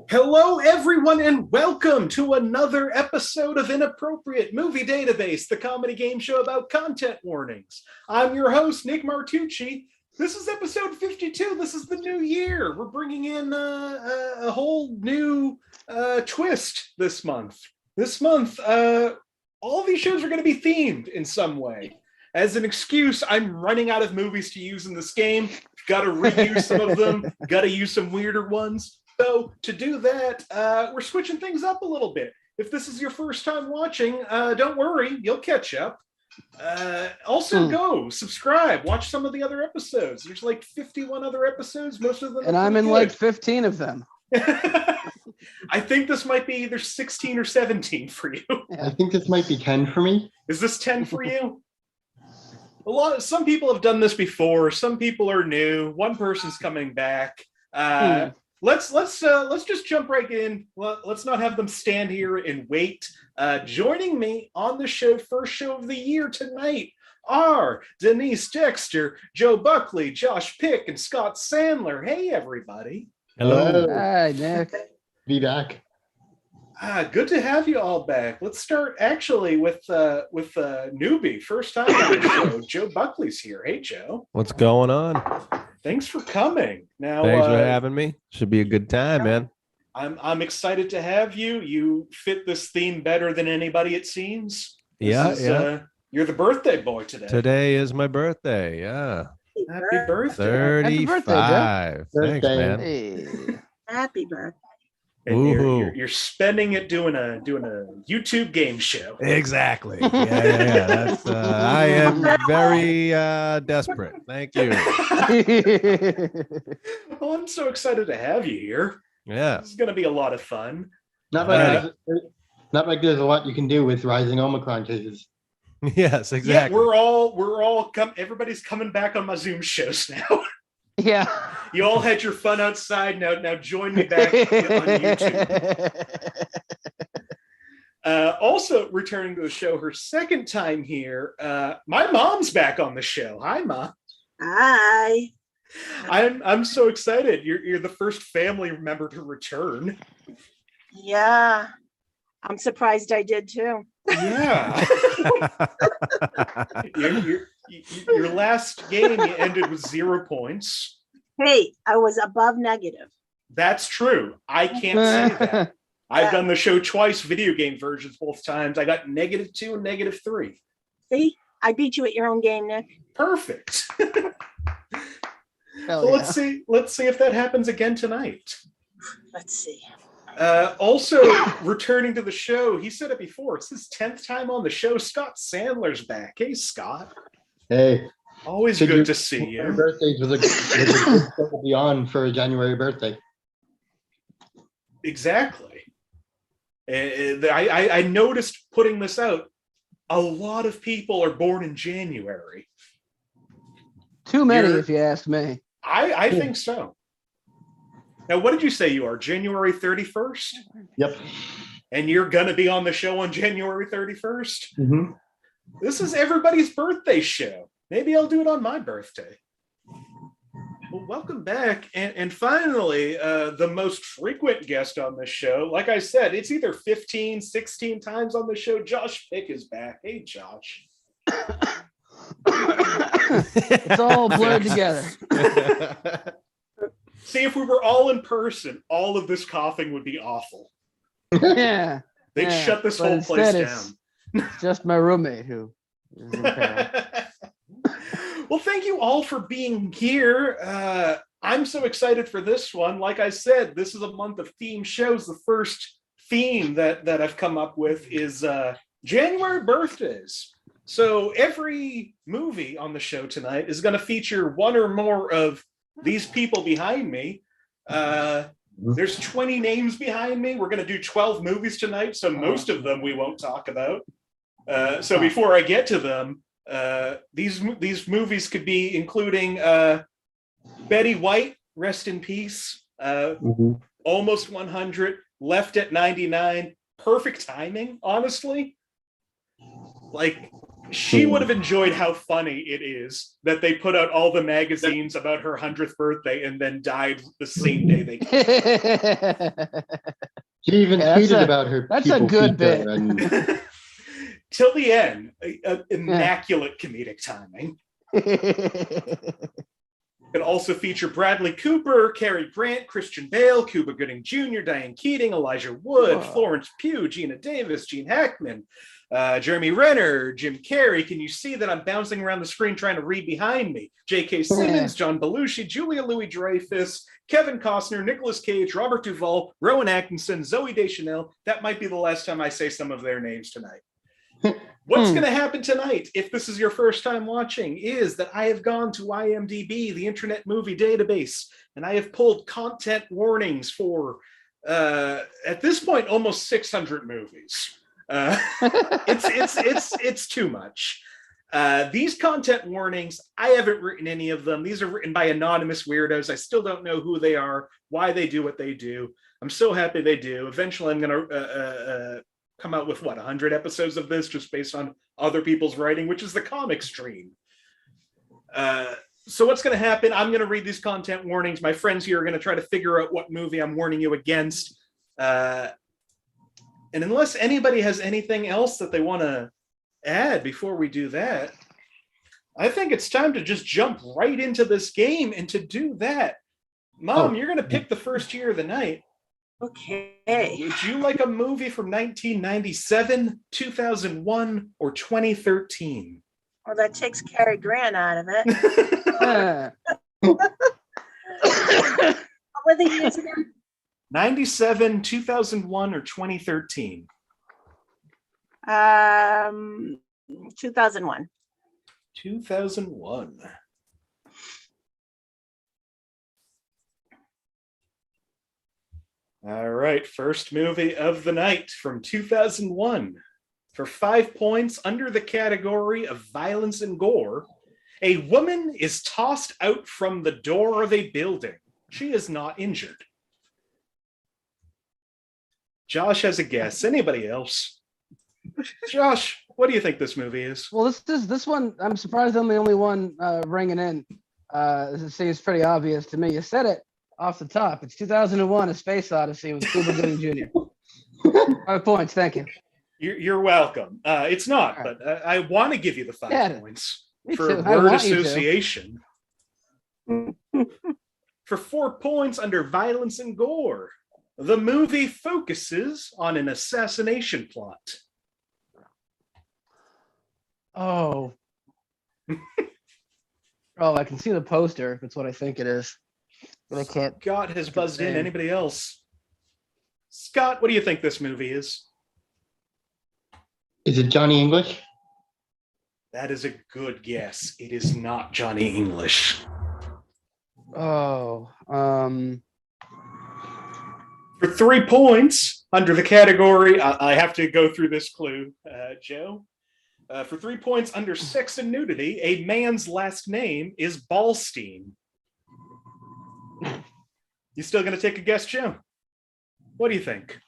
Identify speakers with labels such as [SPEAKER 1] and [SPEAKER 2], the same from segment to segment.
[SPEAKER 1] Hello, everyone, and welcome to another episode of Inappropriate Movie Database, the comedy game show about content warnings. I'm your host, Nick Martucci. This is episode 52. This is the new year. We're bringing in a whole new twist this month. All these shows are going to be themed in some way. As an excuse, I'm running out of movies to use in this game. Got to reuse some of them. Got to use some weirder ones. So to do that, we're switching things up a little bit. If this is your first time watching, don't worry, you'll catch up. Also, go subscribe, watch some of the other episodes. There's like 51 other episodes, most of them.
[SPEAKER 2] And I'm in good. Like 15 of them.
[SPEAKER 1] I think this might be either 16 or 17 for you.
[SPEAKER 3] I think this might be 10 for me.
[SPEAKER 1] Is this 10 for you? Some people have done this before. Some people are new. One person's coming back. Let's just jump right in. Let's not have them stand here and wait. Joining me on the show, first show of the year tonight, are Denise Dexter, Joe Buckley, Josh Pick, and Scott Sandler. Hey, everybody.
[SPEAKER 3] Hello.
[SPEAKER 2] Hi, Nick.
[SPEAKER 3] Be back.
[SPEAKER 1] Good to have you all back. Let's start actually with newbie, first time on the show. Joe Buckley's here. Hey, Joe.
[SPEAKER 4] What's going on?
[SPEAKER 1] Thanks for coming. Now,
[SPEAKER 4] thanks for having me. Should be a good time, man.
[SPEAKER 1] I'm excited to have you. You fit this theme better than anybody, it seems.
[SPEAKER 4] Yeah.
[SPEAKER 1] You're the birthday boy today.
[SPEAKER 4] Today is my birthday. Yeah.
[SPEAKER 1] Happy birthday.
[SPEAKER 4] 35. Thanks, man.
[SPEAKER 2] Hey.
[SPEAKER 5] Happy birthday.
[SPEAKER 1] And you're spending it doing a YouTube game show.
[SPEAKER 4] Exactly. Yeah. That's I am very desperate. Thank you.
[SPEAKER 1] Well, I'm so excited to have you here.
[SPEAKER 4] Yeah.
[SPEAKER 1] This is going to be a lot of fun.
[SPEAKER 3] Not like there's a lot you can do with rising Omicron cases.
[SPEAKER 4] Yes, exactly.
[SPEAKER 1] Yeah, everybody's coming back on my Zoom shows now.
[SPEAKER 2] Yeah.
[SPEAKER 1] You all had your fun outside. Now join me back on YouTube. Also returning to the show, her second time here. My mom's back on the show. Hi, Ma.
[SPEAKER 5] Hi.
[SPEAKER 1] I'm so excited. You're the first family member to return.
[SPEAKER 5] Yeah. I'm surprised I did too.
[SPEAKER 1] Yeah. Your last game, you ended with 0 points.
[SPEAKER 5] Hey, I was above negative.
[SPEAKER 1] That's true. I can't say that. I've done the show twice, video game versions both times. I got -2 and -3.
[SPEAKER 5] See, I beat you at your own game, Nick.
[SPEAKER 1] Perfect.
[SPEAKER 2] Hell
[SPEAKER 1] Let's
[SPEAKER 2] yeah.
[SPEAKER 1] see if that happens again tonight.
[SPEAKER 5] Let's see.
[SPEAKER 1] Also returning to the show, he said it before, it's his 10th time on the show. Scott Sandler's back. Hey, Scott.
[SPEAKER 3] Hey.
[SPEAKER 1] Always good to see you.
[SPEAKER 3] Birthdays was a good show to be on for a January birthday.
[SPEAKER 1] Exactly. I noticed putting this out, a lot of people are born in January.
[SPEAKER 2] Too many, if you ask me.
[SPEAKER 1] I think so. Now, what did you say you are? January 31st?
[SPEAKER 3] Yep.
[SPEAKER 1] And you're going to be on the show on January 31st?
[SPEAKER 3] Mm-hmm.
[SPEAKER 1] This is everybody's birthday show. Maybe I'll do it on my birthday. Well, welcome back. And finally, the most frequent guest on the show. Like I said, it's either 15, 16 times on the show. Josh Pick is back. Hey, Josh.
[SPEAKER 2] It's all blurred together.
[SPEAKER 1] See, if we were all in person, all of this coughing would be awful.
[SPEAKER 2] Yeah.
[SPEAKER 1] They'd shut this whole place down.
[SPEAKER 2] It's just my roommate who is in town.
[SPEAKER 1] Well, thank you all for being here. I'm so excited for this one. Like I said, this is a month of theme shows. The first theme that I've come up with is January birthdays. So every movie on the show tonight is going to feature one or more of these people behind me. There's 20 names behind me. We're going to do 12 movies tonight, so most of them we won't talk about. So before I get to them, these movies could be including Betty White, rest in peace, Almost 100, Left at 99, Perfect Timing, honestly. Like, She would have enjoyed how funny it is that they put out all the magazines about her 100th birthday and then died the same day they came.
[SPEAKER 3] She even
[SPEAKER 2] Yeah,
[SPEAKER 3] tweeted about her.
[SPEAKER 2] that's a
[SPEAKER 3] people
[SPEAKER 2] good
[SPEAKER 3] feature
[SPEAKER 2] bit.
[SPEAKER 3] And
[SPEAKER 1] Till the end, immaculate comedic timing. It also feature Bradley Cooper, Cary Grant, Christian Bale, Cuba Gooding Jr., Diane Keating, Elijah Wood,
[SPEAKER 2] Wow.
[SPEAKER 1] Florence Pugh, Geena Davis, Gene Hackman, Jeremy Renner, Jim Carrey. Can you see that I'm bouncing around the screen trying to read behind me? J.K. Simmons, John Belushi, Julia Louis-Dreyfus, Kevin Costner, Nicolas Cage, Robert Duvall, Rowan Atkinson, Zooey Dechanel. That might be the last time I say some of their names tonight. What's going to happen tonight, if this is your first time watching, is that I have gone to IMDb, the Internet Movie Database, and I have pulled content warnings for, at this point, almost 600 movies. It's too much. These content warnings, I haven't written any of them. These are written by anonymous weirdos. I still don't know who they are, why they do what they do. I'm so happy they do. Eventually, I'm going to come out with 100 episodes of this just based on other people's writing, which is the comic stream. So what's going to happen? I'm going to read these content warnings. My friends here are going to try to figure out what movie I'm warning you against. And unless anybody has anything else that they want to add before we do that, I think it's time to just jump right into this game. And to do that, Mom, you're going to pick the first year of the night.
[SPEAKER 5] Okay.
[SPEAKER 1] Would you like a movie from 1997, 2001, or 2013?
[SPEAKER 5] Well, that takes Cary Grant out of it. What were the years again?
[SPEAKER 1] 97, 2001, or 2013?
[SPEAKER 5] 2001.
[SPEAKER 1] 2001. All right, first movie of the night from 2001. For 5 points under the category of violence and gore, a woman is tossed out from the door of a building. She is not injured. Josh has a guess. Anybody else? Josh, what do you think this movie is?
[SPEAKER 2] Well, this one, I'm surprised I'm the only one ringing in. It seems pretty obvious to me. You said it off the top. It's 2001: A Space Odyssey with Cuba Gooding Jr. 5 points. Thank you.
[SPEAKER 1] You're welcome. It's not, but I want to give you the 5 points for
[SPEAKER 2] too.
[SPEAKER 1] word association. For 4 points under violence and gore, the movie focuses on an assassination plot.
[SPEAKER 2] Oh. Oh, I can see the poster if it's what I think it is. But I can't.
[SPEAKER 1] Scott has buzzed in. Anybody else? Scott, what do you think this movie is?
[SPEAKER 3] is it Johnny English?
[SPEAKER 1] That is a good guess. It is not Johnny English.
[SPEAKER 2] Oh.
[SPEAKER 1] For 3 points under the category, I have to go through this clue, Joe. For 3 points under sex and nudity, a man's last name is Ballstein. You still going to take a guess, Joe? What do you think?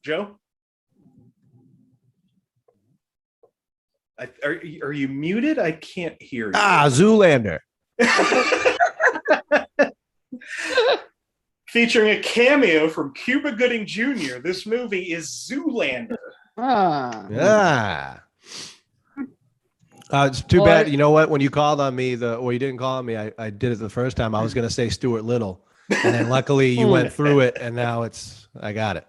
[SPEAKER 1] Joe? Are you muted? I can't hear you.
[SPEAKER 4] Zoolander.
[SPEAKER 1] Featuring a cameo from Cuba Gooding Jr., this movie is Zoolander.
[SPEAKER 4] Yeah. It's too bad. You know what? When you called on me, or you didn't call on me, I did it the first time. I was going to say Stuart Little. And then luckily you went through it, and now I got it.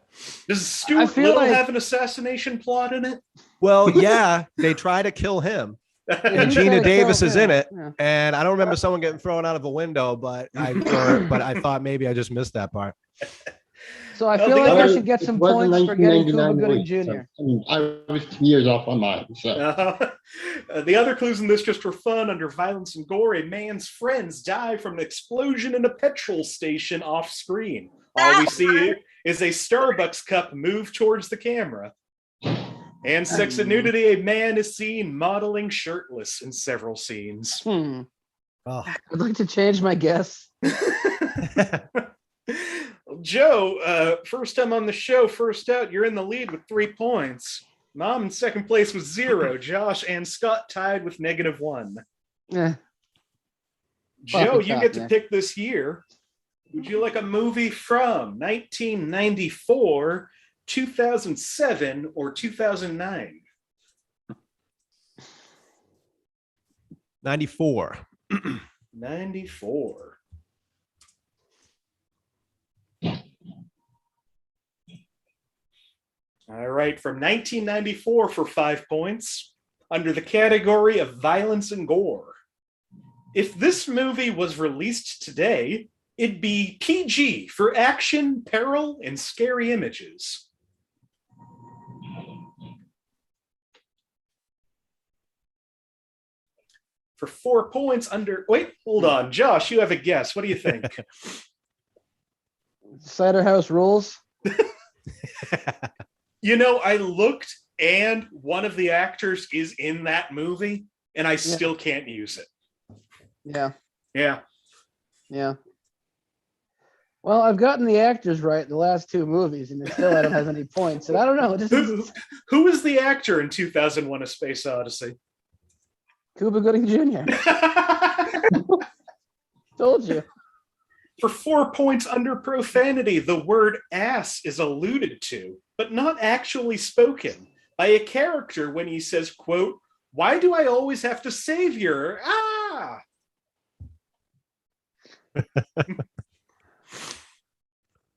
[SPEAKER 1] Does Stuart Little have an assassination plot in it?
[SPEAKER 4] Well, yeah, they try to kill him. And Geena Davis is in it, and I don't remember someone getting thrown out of a window, but I thought maybe I just missed that part.
[SPEAKER 2] So I feel like I should get some points for getting Cuba Gooding Jr.
[SPEAKER 3] So, I mean, I was 2 years off on mine. So.
[SPEAKER 1] The other clues in this, just for fun, under violence and gore, a man's friends die from an explosion in a petrol station off screen. All we see is a Starbucks cup move towards the camera. And sex and nudity, a man is seen modeling shirtless in several scenes.
[SPEAKER 2] I'd like to change my guess.
[SPEAKER 1] Joe, first time on the show, first out, you're in the lead with 3 points. Mom in second place with 0. Josh and Scott tied with -1.
[SPEAKER 2] Yeah.
[SPEAKER 1] Joe, you get to pick this year. Would you like a movie from 1994, 2007, or 2009?
[SPEAKER 4] 94.
[SPEAKER 1] 94. All right, from 1994 for 5 points, under the category of violence and gore. If this movie was released today, it'd be PG for action, peril, and scary images. For 4 points under... Wait, hold on. Josh, you have a guess. What do you think?
[SPEAKER 2] Cider House Rules.
[SPEAKER 1] You know, I looked and one of the actors is in that movie and I still can't use it.
[SPEAKER 2] Yeah.
[SPEAKER 1] Yeah.
[SPEAKER 2] Yeah. Well, I've gotten the actors right the last 2 movies and still I don't have any points. And I don't know.
[SPEAKER 1] Who is the actor in 2001: A Space Odyssey?
[SPEAKER 2] Cuba Gooding Jr. Told you.
[SPEAKER 1] For 4 points under profanity, the word ass is alluded to, but not actually spoken, by a character when he says, quote, "Why do I always have to save you? Ah!"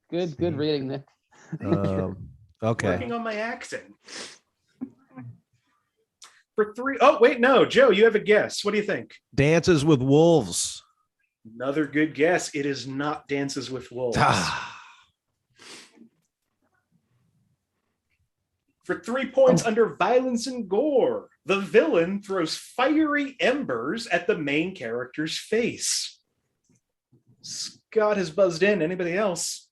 [SPEAKER 2] Good reading there.
[SPEAKER 4] Okay.
[SPEAKER 1] Working on my acting. For 3, oh, wait, no, Joe, you have a guess. What do you think?
[SPEAKER 4] Dances with Wolves.
[SPEAKER 1] Another good guess. It is not Dances with Wolves. For 3 points under violence and gore, the villain throws fiery embers at the main character's face. Scott has buzzed in. Anybody else?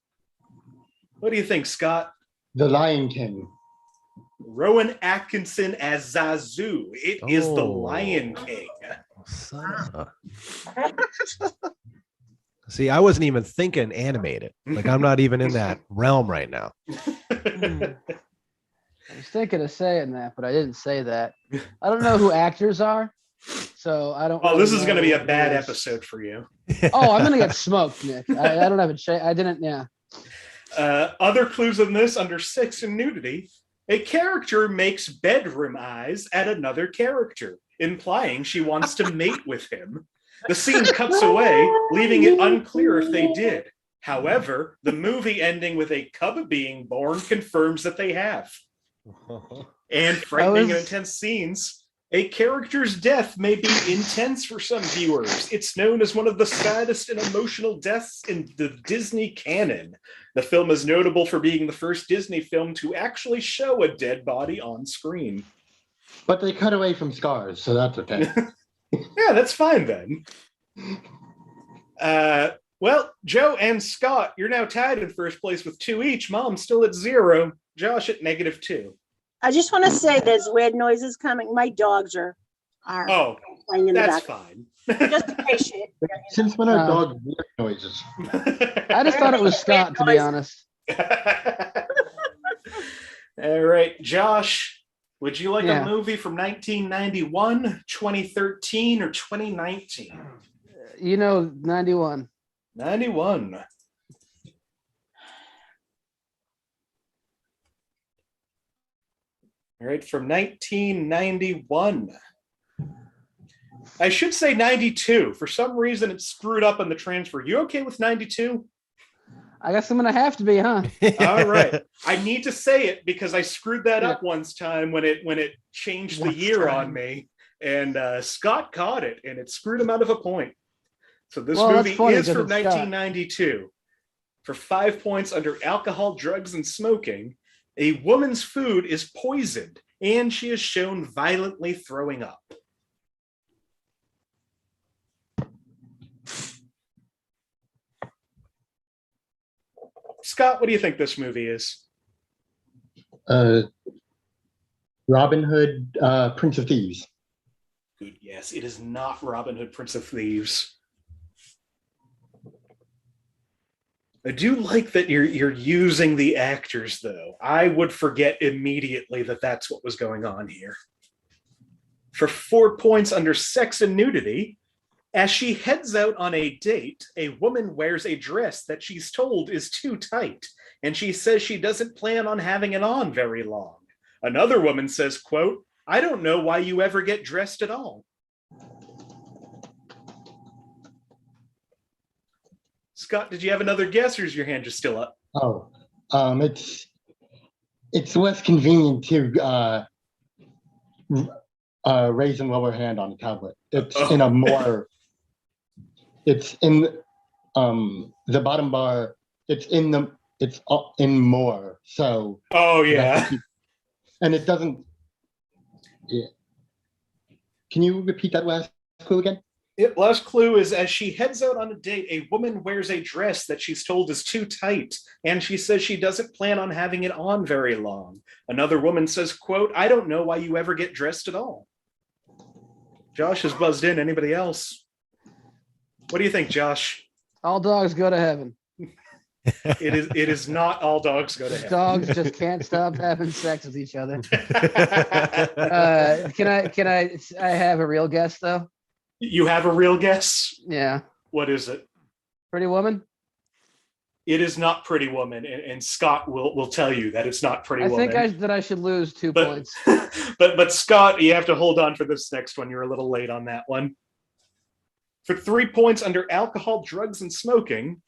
[SPEAKER 1] What do you think, Scott?
[SPEAKER 3] The Lion King.
[SPEAKER 1] Rowan Atkinson as Zazu. It is the Lion King.
[SPEAKER 4] See, I wasn't even thinking animated. Like, I'm not even in that realm right now.
[SPEAKER 2] I was thinking of saying that, but I didn't say that. I don't know who actors are, so I don't.
[SPEAKER 1] Oh, this is going to be a bad episode for you.
[SPEAKER 2] Oh, I'm going to get smoked, Nick. I don't have a I didn't. Yeah.
[SPEAKER 1] Other clues in this under sex and nudity. A character makes bedroom eyes at another character, implying she wants to mate with him. The scene cuts away, leaving it unclear if they did. However, the movie ending with a cub being born confirms that they have. And frightening and intense scenes. A character's death may be intense for some viewers. It's known as one of the saddest and emotional deaths in the Disney canon. The film is notable for being the first Disney film to actually show a dead body on screen.
[SPEAKER 3] But they cut away from scars, so that's okay.
[SPEAKER 1] Yeah, that's fine then. Well, Joe and Scott, you're now tied in first place with 2 each. Mom's still at 0. Josh at -2.
[SPEAKER 5] I just want to say there's weird noises coming. My dogs are playing in the
[SPEAKER 1] that's
[SPEAKER 5] back.
[SPEAKER 1] fine.
[SPEAKER 5] Just in case you.
[SPEAKER 3] Since when are dogs weird noises?
[SPEAKER 2] I just thought it was Scott, to be honest.
[SPEAKER 1] All right, Josh, would you like a movie from 1991, 2013, or 2019?
[SPEAKER 2] 91.
[SPEAKER 1] 91. All right, from 1991. I should say 92. For some reason, it's screwed up on the transfer. You okay with 92?
[SPEAKER 2] I guess I'm going to have to be, huh?
[SPEAKER 1] All right. I need to say it because I screwed that up once time when it changed the year on me. And Scott caught it, and it screwed him out of a point. So this movie is from 1992. For 5 points under alcohol, drugs, and smoking, a woman's food is poisoned, and she is shown violently throwing up. Scott, what do you think this movie is?
[SPEAKER 3] Robin Hood, Prince of Thieves.
[SPEAKER 1] Good guess. It is not Robin Hood, Prince of Thieves. I do like that you're using the actors, though. I would forget immediately that that's what was going on here. For 4 points under sex and nudity, as she heads out on a date, a woman wears a dress that she's told is too tight, and she says she doesn't plan on having it on very long. Another woman says, quote, "I don't know why you ever get dressed at all." Scott, did you have another guess, or is your hand just still up?
[SPEAKER 3] Oh, it's less convenient to raise and lower hand on a tablet. It's in a more. It's in the bottom bar. It's in more. So.
[SPEAKER 1] Oh yeah.
[SPEAKER 3] And it doesn't. Yeah. Can you repeat that last clue again?
[SPEAKER 1] Yep, last clue is as she heads out on a date, a woman wears a dress that she's told is too tight, and she says she doesn't plan on having it on very long. Another woman says, quote, "I don't know why you ever get dressed at all." Josh has buzzed in. Anybody else? What do you think, Josh?
[SPEAKER 2] All dogs go to heaven.
[SPEAKER 1] It is not all dogs go to heaven.
[SPEAKER 2] Dogs just can't stop having sex with each other. Can I have a real guess though?
[SPEAKER 1] You have a real guess?
[SPEAKER 2] Yeah.
[SPEAKER 1] What is it?
[SPEAKER 2] Pretty Woman?
[SPEAKER 1] It is not Pretty Woman, and Scott will tell you that it's not Pretty Woman.
[SPEAKER 2] I think I should lose 2 points.
[SPEAKER 1] But Scott, you have to hold on for this next one. You're a little late on that one. For 3 points under alcohol, drugs, and smoking,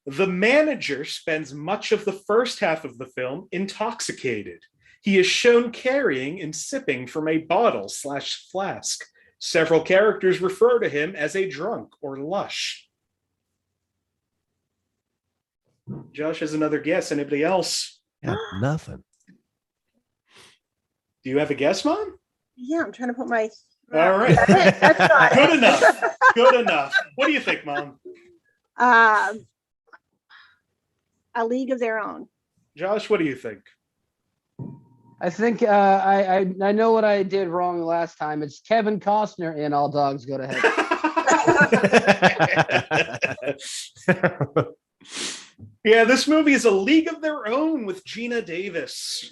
[SPEAKER 1] the manager spends much of the first half of the film intoxicated. He is shown carrying and sipping from a bottle/flask. Several characters refer to him as a drunk or lush. Josh has another guess. Anybody else?
[SPEAKER 4] Yeah, nothing.
[SPEAKER 1] Do you have a guess, Mom?
[SPEAKER 5] Yeah, I'm trying to put my.
[SPEAKER 1] All right.
[SPEAKER 5] That's not
[SPEAKER 1] Good enough. Good enough. What do you think, Mom?
[SPEAKER 5] A League of Their Own.
[SPEAKER 1] Josh, what do you think?
[SPEAKER 2] I think I know what I did wrong last time. It's Kevin Costner in All Dogs Go to Heaven.
[SPEAKER 1] Yeah, this movie is A League of Their Own with Geena Davis.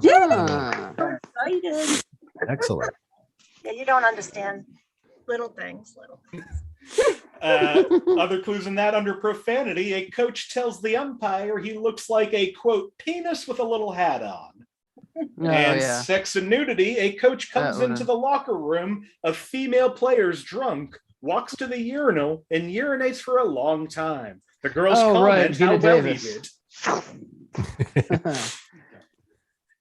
[SPEAKER 5] Yeah. So excited.
[SPEAKER 4] Excellent.
[SPEAKER 5] Yeah, you don't understand little things.
[SPEAKER 1] Other clues in that under profanity, a coach tells the umpire he looks like a, quote, penis with a little hat on. Sex and nudity, a coach comes into the locker room of female players drunk, walks to the urinal, and urinates for a long time. The girls comment how well he did.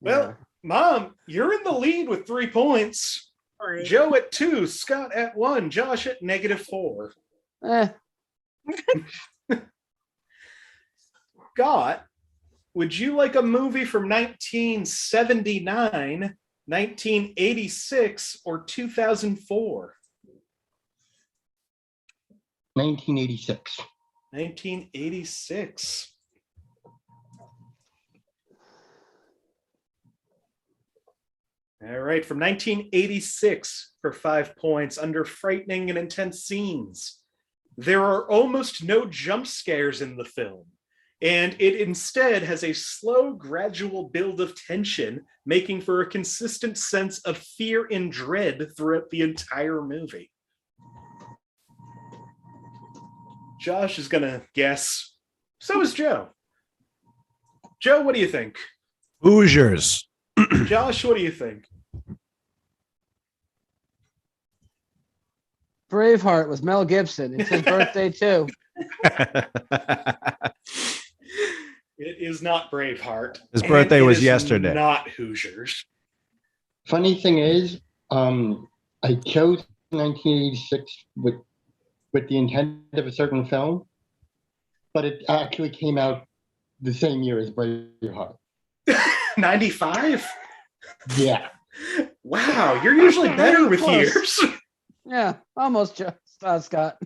[SPEAKER 1] Well, Mom, you're in the lead with 3 points.
[SPEAKER 5] Right.
[SPEAKER 1] Joe at 2, Scott at 1, Josh at -4. Scott, would you like a movie from 1979, 1986, or 2004?
[SPEAKER 3] 1986.
[SPEAKER 1] 1986. All right, from 1986 for 5 points under frightening and intense scenes. There are almost no jump scares in the film, and it instead has a slow, gradual build of tension, making for a consistent sense of fear and dread throughout the entire movie. Josh is going to guess. So is Joe. Joe, what do you think?
[SPEAKER 4] Hoosiers.
[SPEAKER 1] Josh, what do you think?
[SPEAKER 2] Braveheart with Mel Gibson. It's his birthday too.
[SPEAKER 1] It is not Braveheart.
[SPEAKER 4] His birthday was yesterday.
[SPEAKER 1] Not Hoosiers.
[SPEAKER 3] Funny thing is, I chose 1986 with the intent of a certain film, but it actually came out the same year as Braveheart.
[SPEAKER 1] 95?
[SPEAKER 3] Yeah.
[SPEAKER 1] Wow, you're usually better with years.
[SPEAKER 2] Yeah, almost, Scott.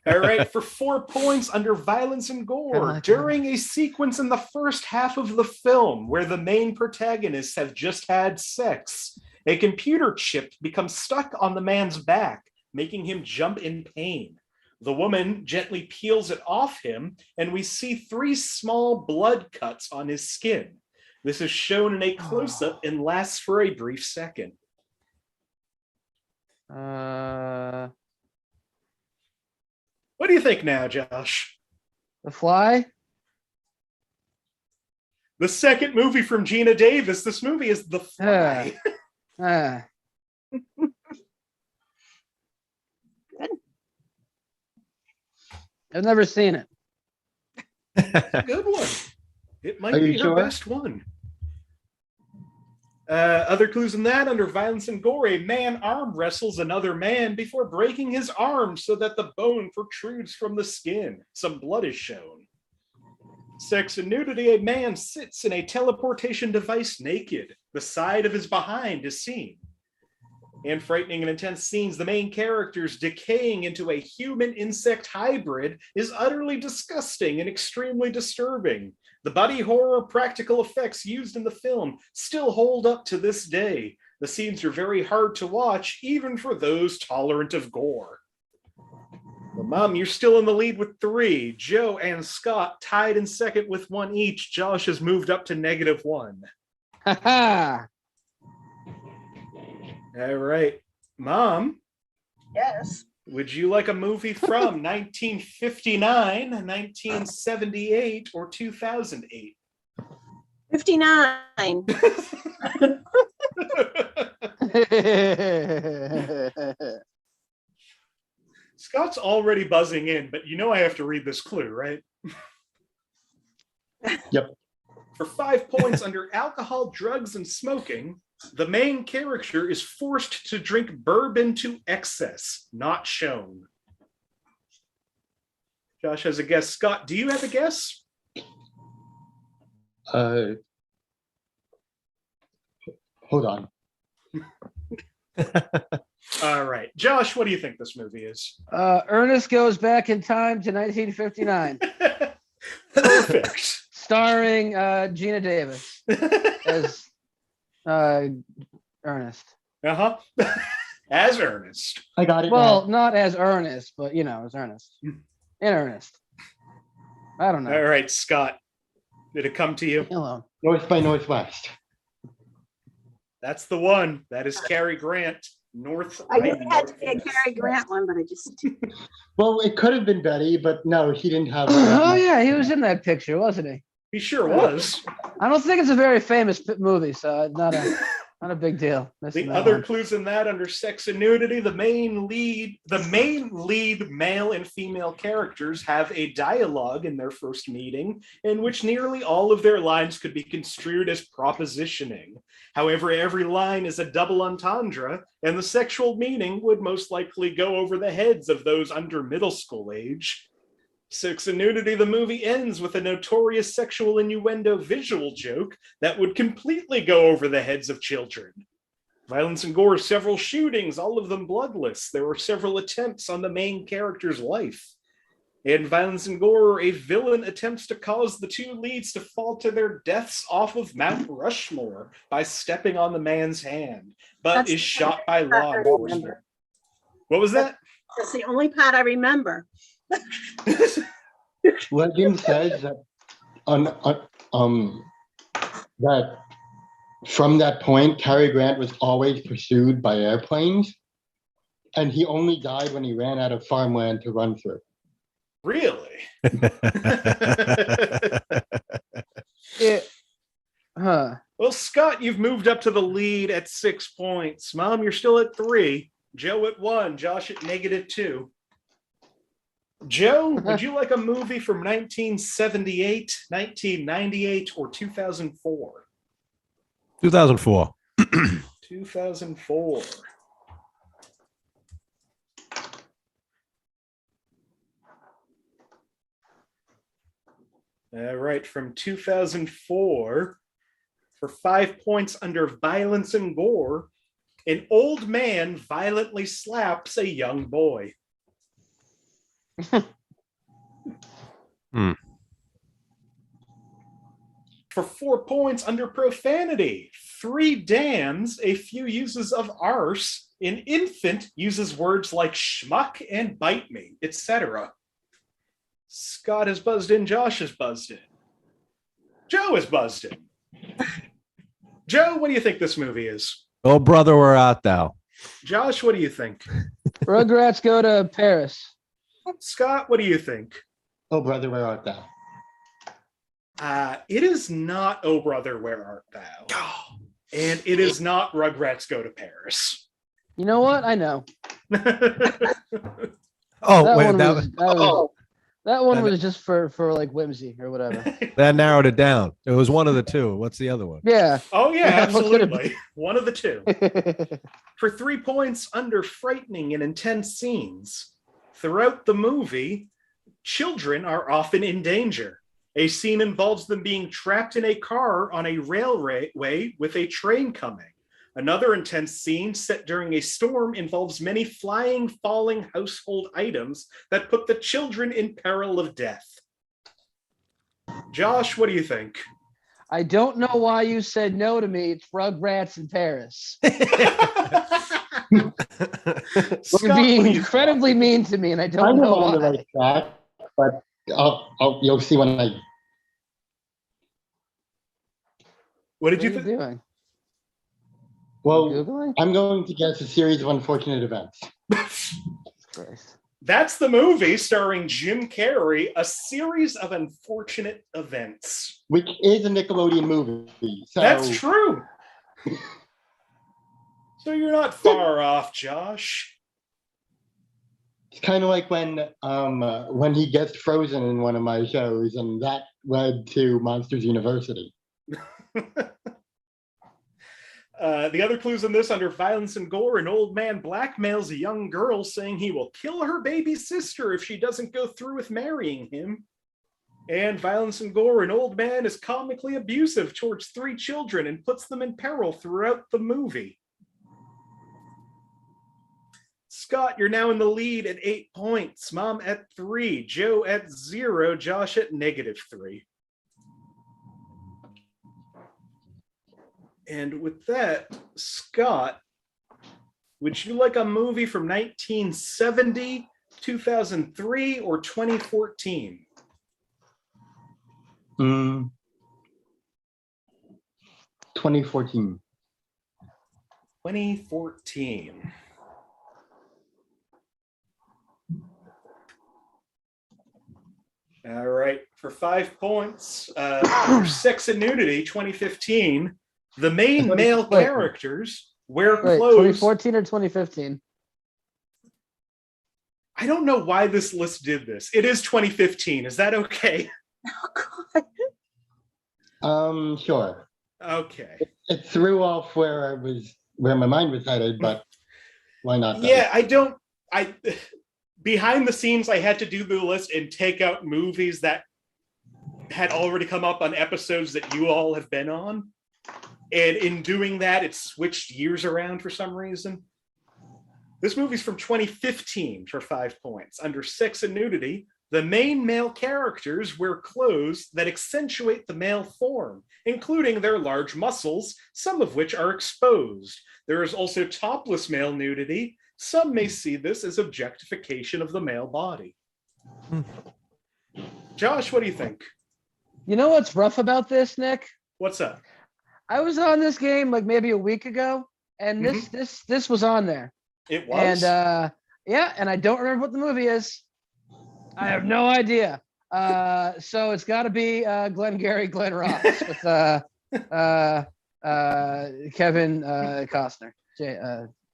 [SPEAKER 1] All right, for 4 points under violence and gore, during a sequence in the first half of the film where the main protagonists have just had sex, a computer chip becomes stuck on the man's back, making him jump in pain. The woman gently peels it off him, and we see 3 small blood cuts on his skin. This is shown in a close-up and lasts for a brief second.
[SPEAKER 2] The
[SPEAKER 1] What do you think now, Josh?
[SPEAKER 2] Fly?
[SPEAKER 1] The second movie from Geena Davis. This movie is The Fly.
[SPEAKER 2] I've never seen it.
[SPEAKER 1] Good one. It might
[SPEAKER 3] Are
[SPEAKER 1] be
[SPEAKER 3] you
[SPEAKER 1] her
[SPEAKER 3] sure?
[SPEAKER 1] best one. Other clues than that, under violence and gore, a man arm wrestles another man before breaking his arm so that the bone protrudes from the skin. Some blood is shown. Sex and nudity, a man sits in a teleportation device naked. The side of his behind is seen. And frightening and intense scenes, the main characters decaying into a human-insect hybrid is utterly disgusting and extremely disturbing. The body horror practical effects used in the film still hold up to this day. The scenes are very hard to watch, even for those tolerant of gore. Well, Mom, you're still in the lead with 3. Joe and Scott tied in second with 1 each. Josh has moved up to -1. All right. Mom?
[SPEAKER 5] Yes.
[SPEAKER 1] Would you like a movie from 1959, 1978, or 2008?
[SPEAKER 5] 59.
[SPEAKER 1] Scott's already buzzing in, but you know I have to read this clue, right?
[SPEAKER 3] Yep.
[SPEAKER 1] For 5 points under alcohol, drugs, and smoking, the main character is forced to drink bourbon to excess, not shown. Josh has a guess. Scott, do you have a guess?
[SPEAKER 3] Hold on.
[SPEAKER 1] All right. Josh, what do you think this movie is?
[SPEAKER 2] Ernest Goes Back in Time to 1959.
[SPEAKER 1] Perfect.
[SPEAKER 2] Starring Geena Davis as Ernest.
[SPEAKER 1] Uh-huh. As Ernest.
[SPEAKER 3] I got it.
[SPEAKER 2] Well,
[SPEAKER 3] now.
[SPEAKER 2] not as Ernest, but as Ernest. In Ernest. I don't know.
[SPEAKER 1] All right, Scott. Did it come to you?
[SPEAKER 2] Hello.
[SPEAKER 3] North by Northwest.
[SPEAKER 1] That's the one. That is Cary Grant. North.
[SPEAKER 5] I knew it had to be a Cary Grant one, but I just.
[SPEAKER 3] Well, it could have been Betty, but no, he didn't have.
[SPEAKER 2] Oh yeah, he was in that picture, wasn't he?
[SPEAKER 1] He sure was.
[SPEAKER 2] I don't think it's a very famous movie, so not a big deal.
[SPEAKER 1] The other clues in that, under sex and nudity, the main lead male and female characters have a dialogue in their first meeting in which nearly all of their lines could be construed as propositioning. However, every line is a double entendre, and the sexual meaning would most likely go over the heads of those under middle school age. Sex and Nudity, the movie ends with a notorious sexual innuendo visual joke that would completely go over the heads of children. Violence and gore, several shootings, all of them bloodless. There were several attempts on the main character's life. In Violence and Gore, a villain attempts to cause the 2 leads to fall to their deaths off of Mount Rushmore by stepping on the man's hand, but is shot by law enforcement. What was that?
[SPEAKER 5] That's the only part I remember.
[SPEAKER 3] Legend says that that from that point, Cary Grant was always pursued by airplanes, and he only died when he ran out of farmland to run through.
[SPEAKER 1] Really? Well, Scott, you've moved up to the lead at 6 points. Mom, you're still at 3. Joe at 1. Josh at -2. Joe, would you like a movie from 1978, 1998, or 2004?
[SPEAKER 4] 2004.
[SPEAKER 1] 2004. All right, from 2004, for 5 points under violence and gore, an old man violently slaps a young boy. For 4 points under profanity, 3 dams, a few uses of arse, An infant uses words like schmuck and bite me, etc. Scott has buzzed in. Josh has buzzed in. Joe has buzzed in. Joe, what do you think this movie is?
[SPEAKER 4] Oh, brother, where art thou?
[SPEAKER 1] Josh, what do you think?
[SPEAKER 2] Rugrats Go to Paris.
[SPEAKER 1] Scott, what do you think?
[SPEAKER 3] Oh, brother, where art thou?
[SPEAKER 1] It is not Oh Brother, Where Art Thou? And it is not Rugrats Go to Paris.
[SPEAKER 2] You know what? I know.
[SPEAKER 4] Oh,
[SPEAKER 2] That
[SPEAKER 4] wait,
[SPEAKER 2] one
[SPEAKER 4] that
[SPEAKER 2] was,
[SPEAKER 4] was,
[SPEAKER 2] that one was just for like whimsy or whatever.
[SPEAKER 4] that narrowed it down. It was one of the two. What's the other one?
[SPEAKER 2] Yeah.
[SPEAKER 1] Oh, yeah,
[SPEAKER 2] What could it be?
[SPEAKER 1] absolutely. One of the two. For 3 points under frightening and intense scenes. Throughout the movie, children are often in danger. A scene involves them being trapped in a car on a railway with a train coming. Another intense scene set during a storm involves many flying, falling household items that put the children in peril of death. Josh, what do you think?
[SPEAKER 2] I don't know why you said no to me. It's Rugrats in Paris.
[SPEAKER 1] Scott,
[SPEAKER 2] You're being
[SPEAKER 1] what do you
[SPEAKER 2] incredibly mean to me, and I don't know
[SPEAKER 3] on the
[SPEAKER 2] why.
[SPEAKER 3] right track, but you'll see when I.
[SPEAKER 1] What did
[SPEAKER 2] What
[SPEAKER 1] you
[SPEAKER 2] are you
[SPEAKER 1] think?
[SPEAKER 2] doing?
[SPEAKER 3] Well,
[SPEAKER 2] Googling?
[SPEAKER 3] I'm going to guess a series of unfortunate events.
[SPEAKER 2] Christ.
[SPEAKER 1] That's the movie starring Jim Carrey, A Series of Unfortunate Events.
[SPEAKER 3] Which is a Nickelodeon movie. So
[SPEAKER 1] That's true. So you're not far off, Josh.
[SPEAKER 3] it's kind of like when he gets frozen in one of my shows, and that led to Monsters University.
[SPEAKER 1] The other clues in this: under violence and gore, an old man blackmails a young girl, saying he will kill her baby sister if she doesn't go through with marrying him. And violence and gore, an old man is comically abusive towards 3 children and puts them in peril throughout the movie. Scott, you're now in the lead at 8 points. Mom at 3, Joe at 0, Josh at -3. And with that, Scott, would you like a movie from 1970, 2003, or 2014?
[SPEAKER 3] 2014.
[SPEAKER 1] 2014. All right, for 5 points, for Sex and Nudity, 2015, the main male characters wear clothes.
[SPEAKER 2] 2014 or 2015?
[SPEAKER 1] I don't know why this list did this. It is 2015. Is that okay?
[SPEAKER 5] Oh, God.
[SPEAKER 3] Sure.
[SPEAKER 1] Okay.
[SPEAKER 3] It threw off where my mind was headed, but why not?
[SPEAKER 1] Yeah, behind the scenes, I had to do the list and take out movies that had already come up on episodes that you all have been on. And in doing that, it switched years around for some reason. This movie's from 2015 for 5 points. Under Sex and Nudity, the main male characters wear clothes that accentuate the male form, including their large muscles, some of which are exposed. There is also topless male nudity. Some may see this as objectification of the male body. Josh, what do you think?
[SPEAKER 2] You know what's rough about this, Nick?
[SPEAKER 1] What's up?
[SPEAKER 2] I was on this game like maybe a week ago, and this was on there.
[SPEAKER 1] It was?
[SPEAKER 2] And and I don't remember what the movie is. I have no idea. So it's got to be Glenn Ross with Kevin Costner,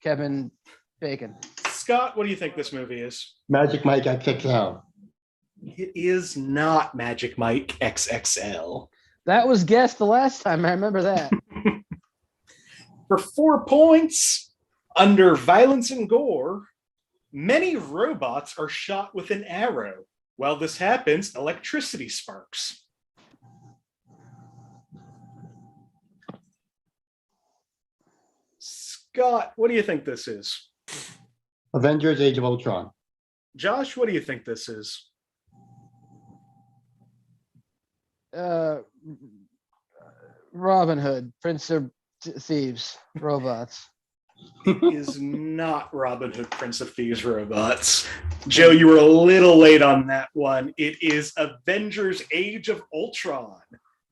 [SPEAKER 2] Kevin Bacon.
[SPEAKER 1] Scott, what do you think this movie is?
[SPEAKER 3] Magic Mike XXL.
[SPEAKER 1] It is not Magic Mike XXL.
[SPEAKER 2] That was guessed the last time. I remember that.
[SPEAKER 1] For 4 points, under violence and gore, many robots are shot with an arrow. While this happens, electricity sparks. Scott, what do you think this is?
[SPEAKER 3] Avengers: Age of Ultron.
[SPEAKER 1] Josh, what do you think this is?
[SPEAKER 2] Robin Hood, Prince of Thieves, robots.
[SPEAKER 1] It is not Robin Hood, Prince of Thieves Robots. Joe, you were a little late on that one. It is Avengers Age of Ultron.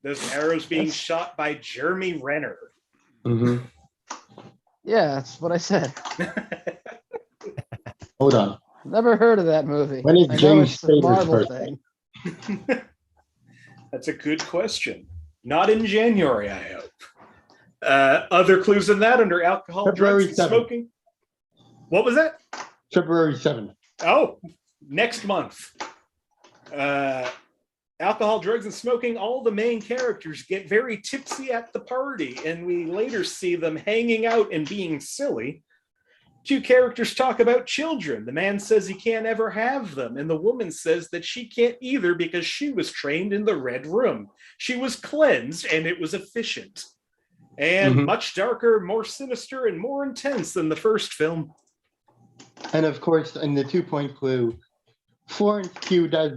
[SPEAKER 1] Those arrows being shot by Jeremy Renner.
[SPEAKER 3] Mm-hmm.
[SPEAKER 2] Yeah, that's what I said.
[SPEAKER 3] Hold on.
[SPEAKER 2] Never heard of that movie.
[SPEAKER 3] When is
[SPEAKER 2] I know
[SPEAKER 3] James
[SPEAKER 2] it's a
[SPEAKER 3] Spader's
[SPEAKER 2] Marvel
[SPEAKER 3] birthday?
[SPEAKER 2] thing.
[SPEAKER 1] That's a good question. Not in January, I hope. Other clues in that under alcohol,
[SPEAKER 3] February
[SPEAKER 1] drugs, and
[SPEAKER 3] 7th.
[SPEAKER 1] smoking. What was that?
[SPEAKER 3] February 7th.
[SPEAKER 1] Oh, next month. Alcohol, drugs, and smoking, all the main characters get very tipsy at the party, and we later see them hanging out and being silly. Two characters talk about children. The man says he can't ever have them, and the woman says that she can't either because she was trained in the Red Room. She was cleansed, and it was efficient. And much darker, more sinister, and more intense than the first film.
[SPEAKER 3] And of course, in the 2-point clue, Florence Pugh does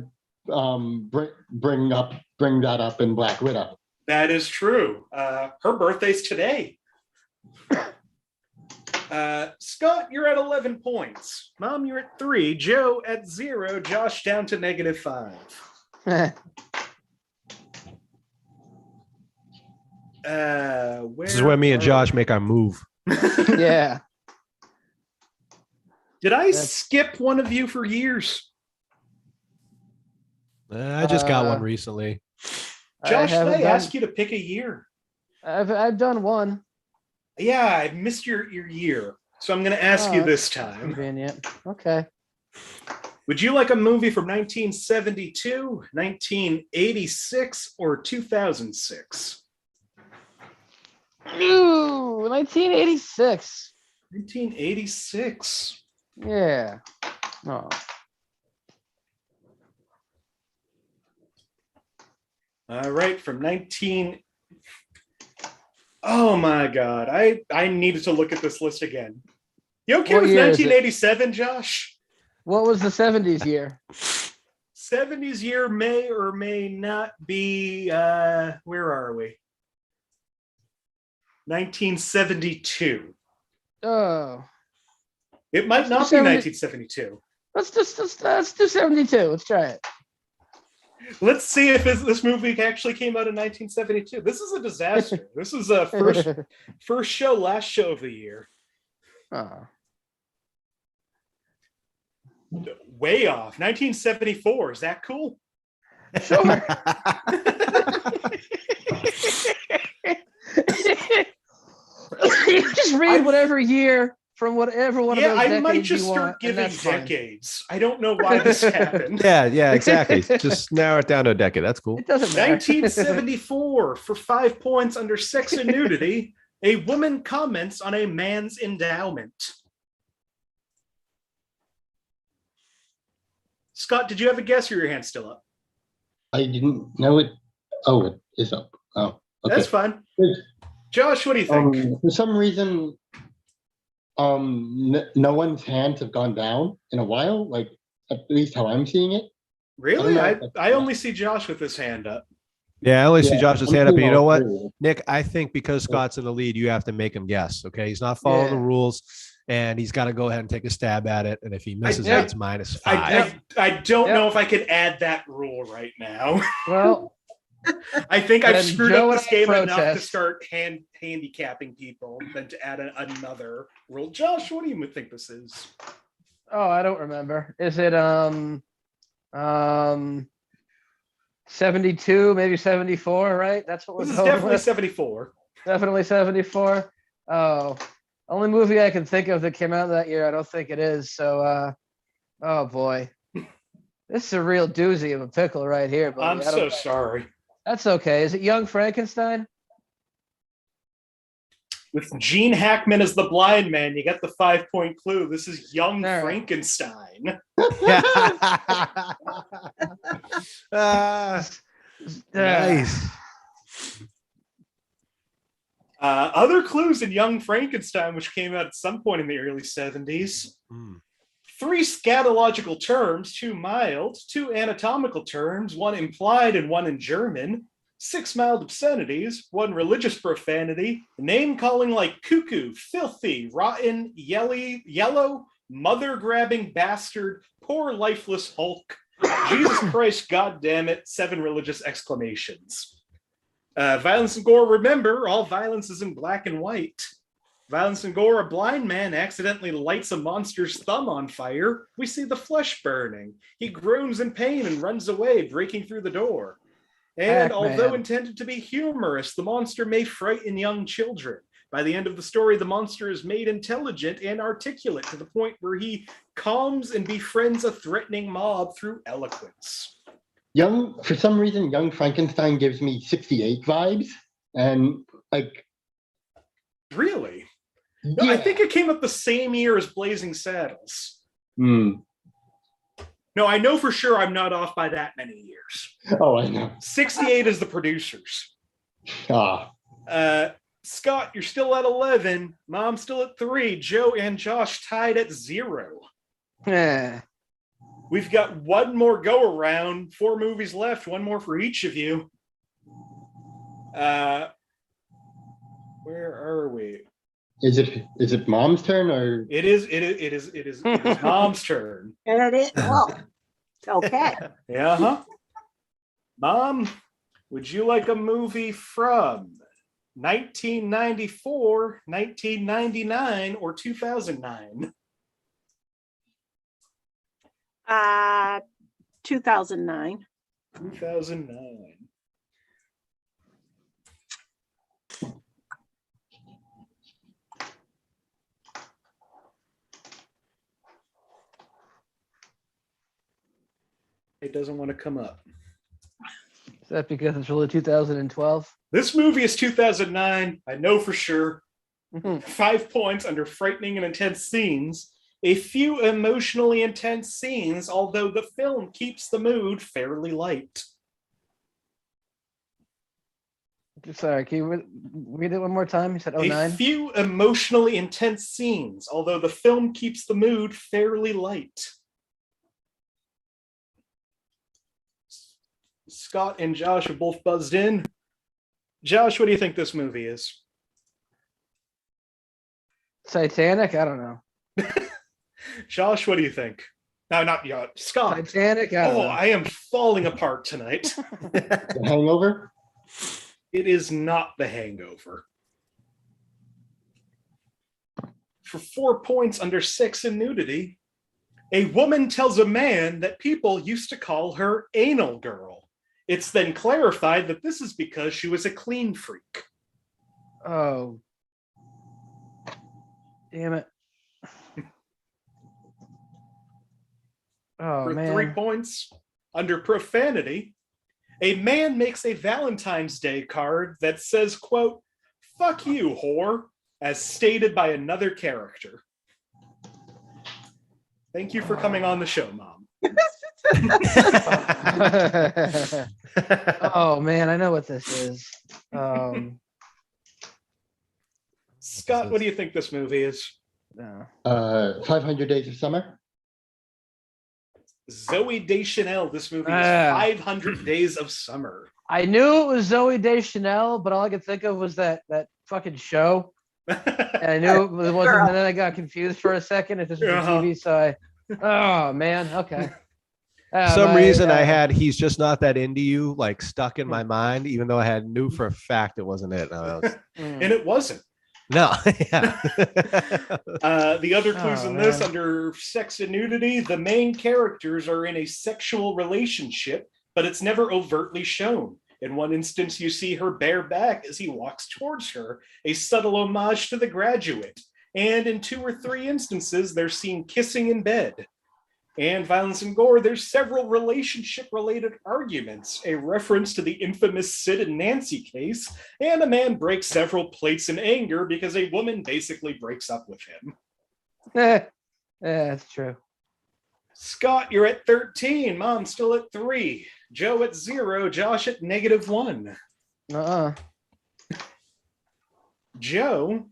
[SPEAKER 3] bring that up in Black Widow.
[SPEAKER 1] That is true. Her birthday's today. Scott, you're at 11 points. Mom, you're at 3. Joe at 0. Josh down to -5.
[SPEAKER 4] This is where me and Josh make our move.
[SPEAKER 2] Yeah.
[SPEAKER 1] Did I skip one of you for years?
[SPEAKER 4] I just got one recently.
[SPEAKER 1] Josh, did I ask you to pick a year?
[SPEAKER 2] I've done one.
[SPEAKER 1] Yeah, I missed your year. So I'm going to ask you this time.
[SPEAKER 2] Convenient. Okay.
[SPEAKER 1] Would you like a movie from 1972, 1986, or 2006?
[SPEAKER 2] Ooh, 1986.
[SPEAKER 1] 1986.
[SPEAKER 2] Yeah. Oh.
[SPEAKER 1] All right, from 19. Oh my God, I needed to look at this list again. You okay with 1987, Josh?
[SPEAKER 2] What was the 70s year?
[SPEAKER 1] 70s year may or may not be, where are we? 1972.
[SPEAKER 2] Oh.
[SPEAKER 1] It might not be 1972.
[SPEAKER 2] Let's do 72. Let's try it.
[SPEAKER 1] Let's see if this movie actually came out in 1972. This is a disaster. This is a first show, last show of the year.
[SPEAKER 2] Oh.
[SPEAKER 1] Way off. 1974. Is that cool?
[SPEAKER 2] Sure. You just read whatever year from whatever one of those decades.
[SPEAKER 1] Yeah, I might just start giving decades. I don't know why this happened.
[SPEAKER 4] Yeah, exactly. Just narrow it down to a decade. That's cool.
[SPEAKER 2] It doesn't matter.
[SPEAKER 1] 1974 for 5 points under sex and nudity. A woman comments on a man's endowment. Scott, did you have a guess or your hand still up?
[SPEAKER 3] I didn't know it. Oh, it is up. Oh, okay.
[SPEAKER 1] That's fine. Josh, what do you think?
[SPEAKER 3] For some reason, no one's hands have gone down in a while, like at least how I'm seeing it.
[SPEAKER 1] Really? I only see Josh with his hand up.
[SPEAKER 4] Yeah, I only see Josh's hand up. And you know what, Nick? I think because Scott's in the lead, you have to make him guess. Okay, he's not following the rules, and he's got to go ahead and take a stab at it. And if he misses it, it's -5.
[SPEAKER 1] I don't know if I could add that rule right now.
[SPEAKER 2] Well,
[SPEAKER 1] I think I've screwed up this game enough to start handicapping people than to add another rule. Josh, what do you think this is?
[SPEAKER 2] Oh, I don't remember. Is it 72, maybe 74, right? That's what
[SPEAKER 1] this is definitely 74.
[SPEAKER 2] Definitely 74. Oh, only movie I can think of that came out that year. I don't think it is. So, oh boy, this is a real doozy of a pickle right here. Buddy.
[SPEAKER 1] I'm so sorry.
[SPEAKER 2] That's okay. Is it Young Frankenstein?
[SPEAKER 1] With Gene Hackman as the blind man, you got the 5-point clue. This is Young Frankenstein.
[SPEAKER 4] Nice.
[SPEAKER 1] Other clues in Young Frankenstein, which came out at some point in the early 70s. 3 scatological terms, 2 mild, 2 anatomical terms, 1 implied and 1 in German. 6 mild obscenities, 1 religious profanity, name calling like cuckoo, filthy, rotten, yellow, mother-grabbing bastard, poor lifeless Hulk, Jesus Christ, God damn it, 7 religious exclamations. Violence and gore, remember, all violence is in black and white. Violence and gore, a blind man accidentally lights a monster's thumb on fire. We see the flesh burning. He groans in pain and runs away, breaking through the door. And although intended to be humorous, the monster may frighten young children. By the end of the story, the monster is made intelligent and articulate to the point where he calms and befriends a threatening mob through eloquence.
[SPEAKER 3] For some reason, Young Frankenstein gives me 68 vibes. And like...
[SPEAKER 1] Really? No, yeah. I think it came up the same year as Blazing Saddles. No, I know for sure I'm not off by that many years.
[SPEAKER 3] Oh, I know.
[SPEAKER 1] 68 is the producers. Scott, you're still at 11. Mom's still at 3. Joe and Josh tied at 0.
[SPEAKER 2] Yeah.
[SPEAKER 1] We've got 1 more go around. 4 movies left. 1 more for each of you. Where are we?
[SPEAKER 3] Is it Mom's turn or?
[SPEAKER 1] It is Mom's turn.
[SPEAKER 5] And it is. Well, okay.
[SPEAKER 1] Yeah. Mom, would you like a movie from 1994, 1999, or 2009?
[SPEAKER 5] 2009.
[SPEAKER 1] 2009. It doesn't want to come up.
[SPEAKER 2] Is that because it's really 2012?
[SPEAKER 1] This movie is 2009. I know for sure. 5 points under frightening and intense scenes. A few emotionally intense scenes, although the film keeps the mood fairly light.
[SPEAKER 2] Sorry, can you read it one more time? You said 09?
[SPEAKER 1] A few emotionally intense scenes, although the film keeps the mood fairly light. Scott and Josh are both buzzed in. Josh, what do you think this movie is?
[SPEAKER 2] Titanic? I don't know.
[SPEAKER 1] Josh, what do you think? No, not yet. Scott.
[SPEAKER 2] Titanic?
[SPEAKER 1] I am falling apart tonight.
[SPEAKER 3] The Hangover?
[SPEAKER 1] It is not The Hangover. For 4 points under sex and nudity, a woman tells a man that people used to call her anal girl. It's then clarified that this is because she was a clean freak.
[SPEAKER 2] Oh. Damn it. Oh,
[SPEAKER 1] For
[SPEAKER 2] man.
[SPEAKER 1] 3 points, under profanity, a man makes a Valentine's Day card that says, quote, "Fuck you, whore," as stated by another character. Thank you for coming on the show, Mom.
[SPEAKER 2] Oh man, I know what this is.
[SPEAKER 1] Scott, what do you think this movie is?
[SPEAKER 3] 500 Days of Summer.
[SPEAKER 1] Zooey Dechanel. This movie is 500 Days of Summer.
[SPEAKER 2] I knew it was Zooey Deschanel, but all I could think of was that fucking show. And I knew it wasn't, and then I got confused for a second if this was TV, so oh man, okay.
[SPEAKER 4] Some reason I had "He's Just Not That Into You" like stuck in my mind, even though I knew for a fact it wasn't it.
[SPEAKER 1] And it wasn't.
[SPEAKER 4] No. Yeah.
[SPEAKER 1] The other clues in this, under sex and nudity, the main characters are in a sexual relationship, but it's never overtly shown. In one instance, you see her bare back as he walks towards her, a subtle homage to The Graduate. And in 2 or 3 instances, they're seen kissing in bed. And violence and gore, there's several relationship-related arguments, a reference to the infamous Sid and Nancy case, and a man breaks several plates in anger because a woman basically breaks up with him.
[SPEAKER 2] Yeah, that's true.
[SPEAKER 1] Scott, you're at 13. Mom still at 3. Joe at 0. Josh at -1. Joe,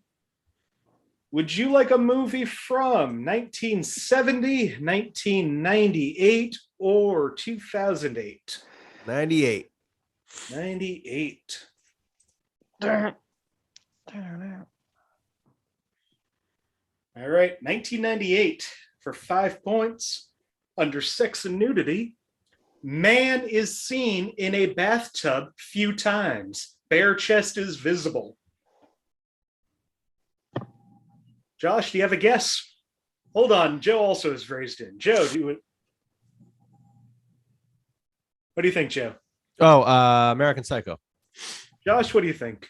[SPEAKER 1] would you like a movie from 1970, 1998, or 2008?
[SPEAKER 4] 98.
[SPEAKER 1] 98. All right, 1998 for 5 points. Under sex and nudity, man is seen in a bathtub few times. Bare chest is visible. Josh, do you have a guess? Hold on, Joe also is raised in. Joe, what do you think, Joe?
[SPEAKER 4] Oh, American Psycho.
[SPEAKER 1] Josh, what do you think?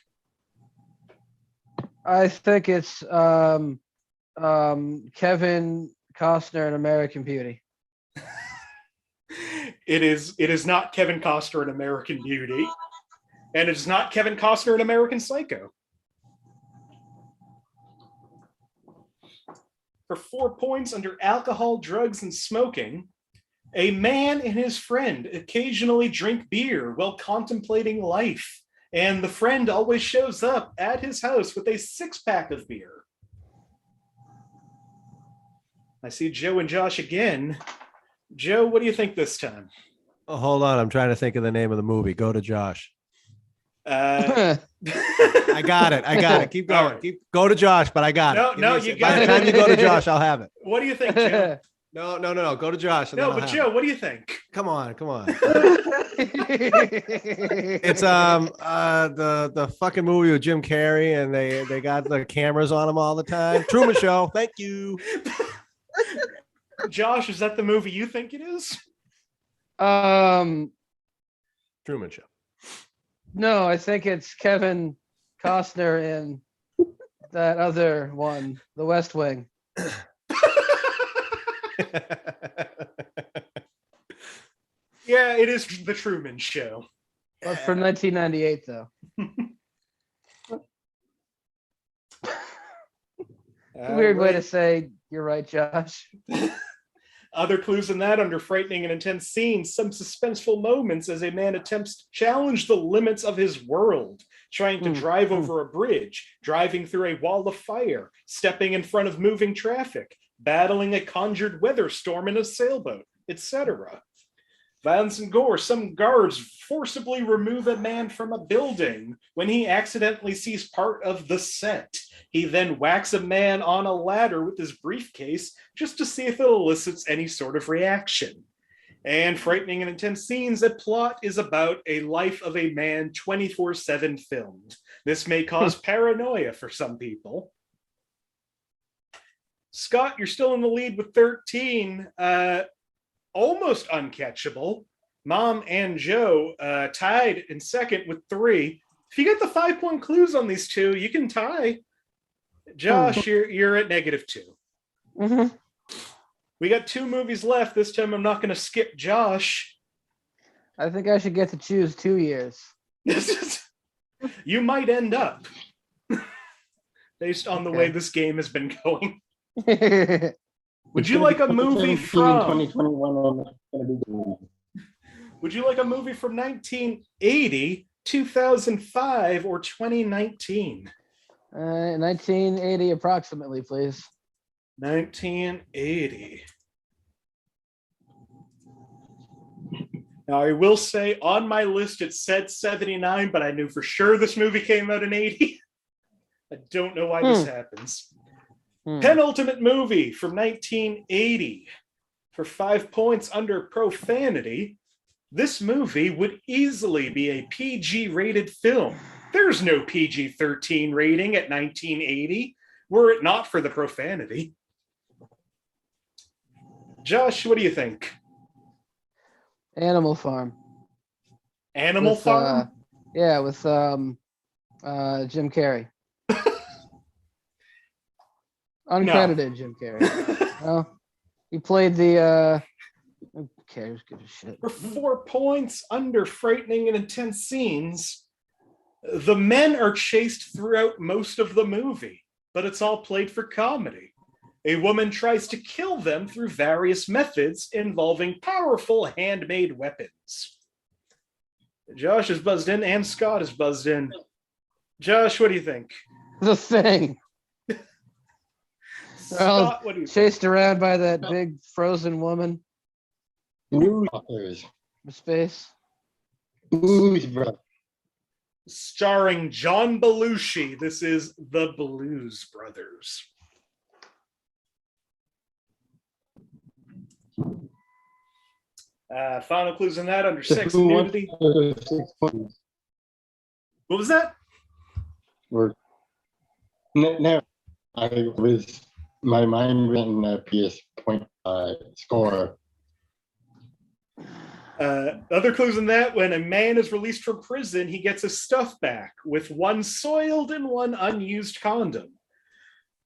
[SPEAKER 2] I think it's Kevin Costner in American Beauty.
[SPEAKER 1] It is not Kevin Costner in American Beauty, and it is not Kevin Costner in American Psycho. For 4 points under alcohol, drugs, and smoking, a man and his friend occasionally drink beer while contemplating life, and the friend always shows up at his house with a 6-pack of beer. I see Joe and Josh again. Joe, what do you think this time?
[SPEAKER 4] Oh, hold on. I'm trying to think of the name of the movie. Go to Josh.
[SPEAKER 1] I
[SPEAKER 4] got it. Keep going.
[SPEAKER 1] Right.
[SPEAKER 4] Go to Josh, but I got it.
[SPEAKER 1] No, you got
[SPEAKER 4] By the time you go to Josh, I'll have it.
[SPEAKER 1] What do you think, Joe?
[SPEAKER 4] No. Go to Josh.
[SPEAKER 1] No, but Joe, what do you think?
[SPEAKER 4] Come on. It's the fucking movie with Jim Carrey, and they got the cameras on him all the time. Truman Show. Thank you.
[SPEAKER 1] Josh, is that the movie you think it is?
[SPEAKER 4] Truman Show.
[SPEAKER 2] No, I think it's Kevin Costner in that other one, The West Wing.
[SPEAKER 1] Yeah, it is The Truman Show.
[SPEAKER 2] But from 1998, though. Weird way to say you're right, Josh.
[SPEAKER 1] Other clues in that, under frightening and intense scenes, some suspenseful moments as a man attempts to challenge the limits of his world, trying to drive over a bridge, driving through a wall of fire, stepping in front of moving traffic, battling a conjured weather storm in a sailboat, etc. Violence and gore. Some guards forcibly remove a man from a building when he accidentally sees part of the set. He then whacks a man on a ladder with his briefcase just to see if it elicits any sort of reaction. And frightening and intense scenes. A plot is about a life of a man 24/7 filmed. This may cause paranoia for some people. Scott, you're still in the lead with 13. Almost uncatchable. Mom and Joe tied in second with 3. If you get the 5-point clues on these two, you can tie. Josh, you're at -2.
[SPEAKER 2] Mm-hmm.
[SPEAKER 1] We got 2 movies left. This time I'm not going to skip Josh.
[SPEAKER 2] I think I should get to choose 2 years.
[SPEAKER 1] You might end up based on the way this game has been going. Would you like a movie from
[SPEAKER 3] 2021?
[SPEAKER 1] Would you like a movie from 1980, 2005, or 2019?
[SPEAKER 2] 1980 approximately, please.
[SPEAKER 1] 1980. Now, I will say on my list it said 79, but I knew for sure this movie came out in 80. I don't know why this happens. Penultimate movie from 1980 for 5 points under profanity. This movie would easily be a PG-rated film. There's no PG-13 rating at 1980, were it not for the profanity. Josh, what do you think?
[SPEAKER 2] Animal Farm.
[SPEAKER 1] Animal Farm?
[SPEAKER 2] Yeah, with Jim Carrey. Uncredited Jim Carrey. Well, he played the who cares? Give a shit.
[SPEAKER 1] For 4 points under frightening and intense scenes, the men are chased throughout most of the movie, but it's all played for comedy. A woman tries to kill them through various methods involving powerful handmade weapons. Josh is buzzed in and Scott is buzzed in. Josh, what do you think?
[SPEAKER 2] The Thing.
[SPEAKER 1] Scott, what do you
[SPEAKER 2] chased around by that big frozen woman.
[SPEAKER 3] New Yorkers.
[SPEAKER 2] Space.
[SPEAKER 3] Blues Brothers.
[SPEAKER 1] Starring John Belushi. This is The Blues Brothers. Final clues in that under sex and nudity. What was that?
[SPEAKER 3] No, my mind ran a PS point score.
[SPEAKER 1] Other clues in that: when a man is released from prison, he gets his stuff back with one soiled and one unused condom.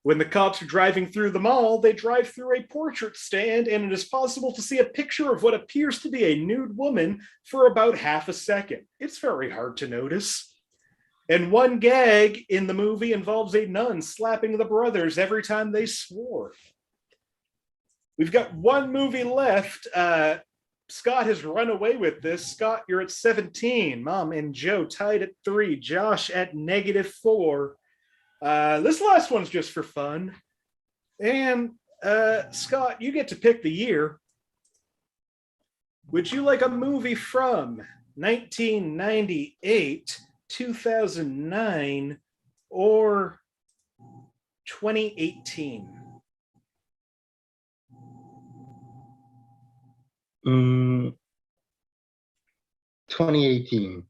[SPEAKER 1] When the cops are driving through the mall, they drive through a portrait stand, and it is possible to see a picture of what appears to be a nude woman for about half a second. It's very hard to notice. And one gag in the movie involves a nun slapping the brothers every time they swore. We've got one movie left. Scott has run away with this. Scott, you're at 17. Mom and Joe tied at 3. Josh at -4. This last one's just for fun. And Scott, you get to pick the year. Would you like a movie from 1998, 2009, or 2018?
[SPEAKER 3] 2018.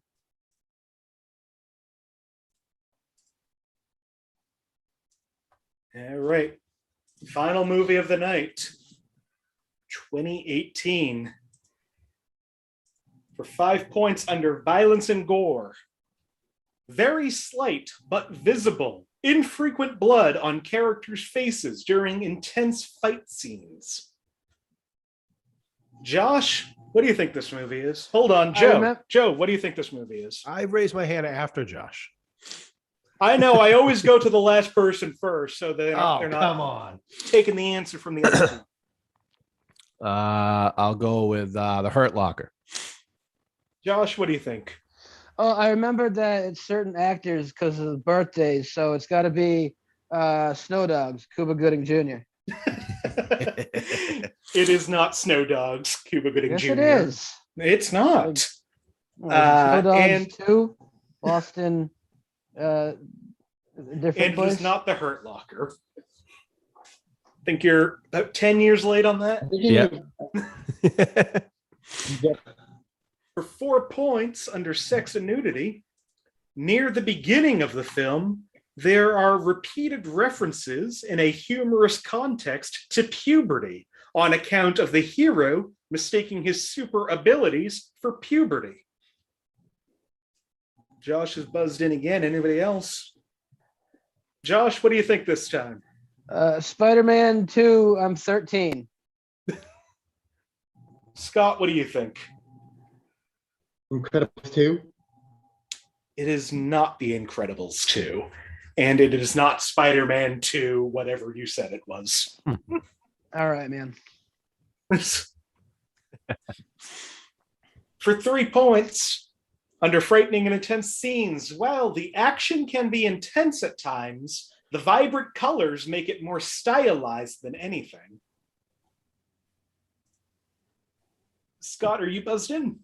[SPEAKER 1] All right. Final movie of the night. 2018. For 5 points under violence and gore. Very slight but visible, infrequent blood on characters' faces during intense fight scenes. Josh, what do you think this movie is? Hold on, Joe. Joe, what do you think this movie is?
[SPEAKER 4] I raised my hand after Josh.
[SPEAKER 1] I know. I always go to the last person first, so they're not
[SPEAKER 4] come on,
[SPEAKER 1] taking the answer from the other two.
[SPEAKER 4] I'll go with The Hurt Locker.
[SPEAKER 1] Josh, what do you think?
[SPEAKER 2] Oh, I remember that it's certain actors because of the birthdays, so it's got to be Snow Dogs, Cuba Gooding Jr.
[SPEAKER 1] It is not Snow Dogs, Cuba Gooding Jr.
[SPEAKER 2] Yes, it is.
[SPEAKER 1] It's not.
[SPEAKER 2] Snow Dogs 2, Boston, different
[SPEAKER 1] and
[SPEAKER 2] place.
[SPEAKER 1] it is not The Hurt Locker. I think you're about 10 years late on that.
[SPEAKER 4] Yeah.
[SPEAKER 1] For 4 points under sex and nudity, near the beginning of the film, there are repeated references in a humorous context to puberty on account of the hero mistaking his super abilities for puberty. Josh has buzzed in again. Anybody else? Josh, what do you think this time?
[SPEAKER 2] Spider-Man 2, I'm 13.
[SPEAKER 1] Scott, what do you think?
[SPEAKER 3] Incredibles 2?
[SPEAKER 1] It is not The Incredibles 2. And it is not Spider-Man 2, whatever you said it was.
[SPEAKER 2] All right, man.
[SPEAKER 1] For 3 points, under frightening and intense scenes, while the action can be intense at times, the vibrant colors make it more stylized than anything. Scott, are you buzzed in?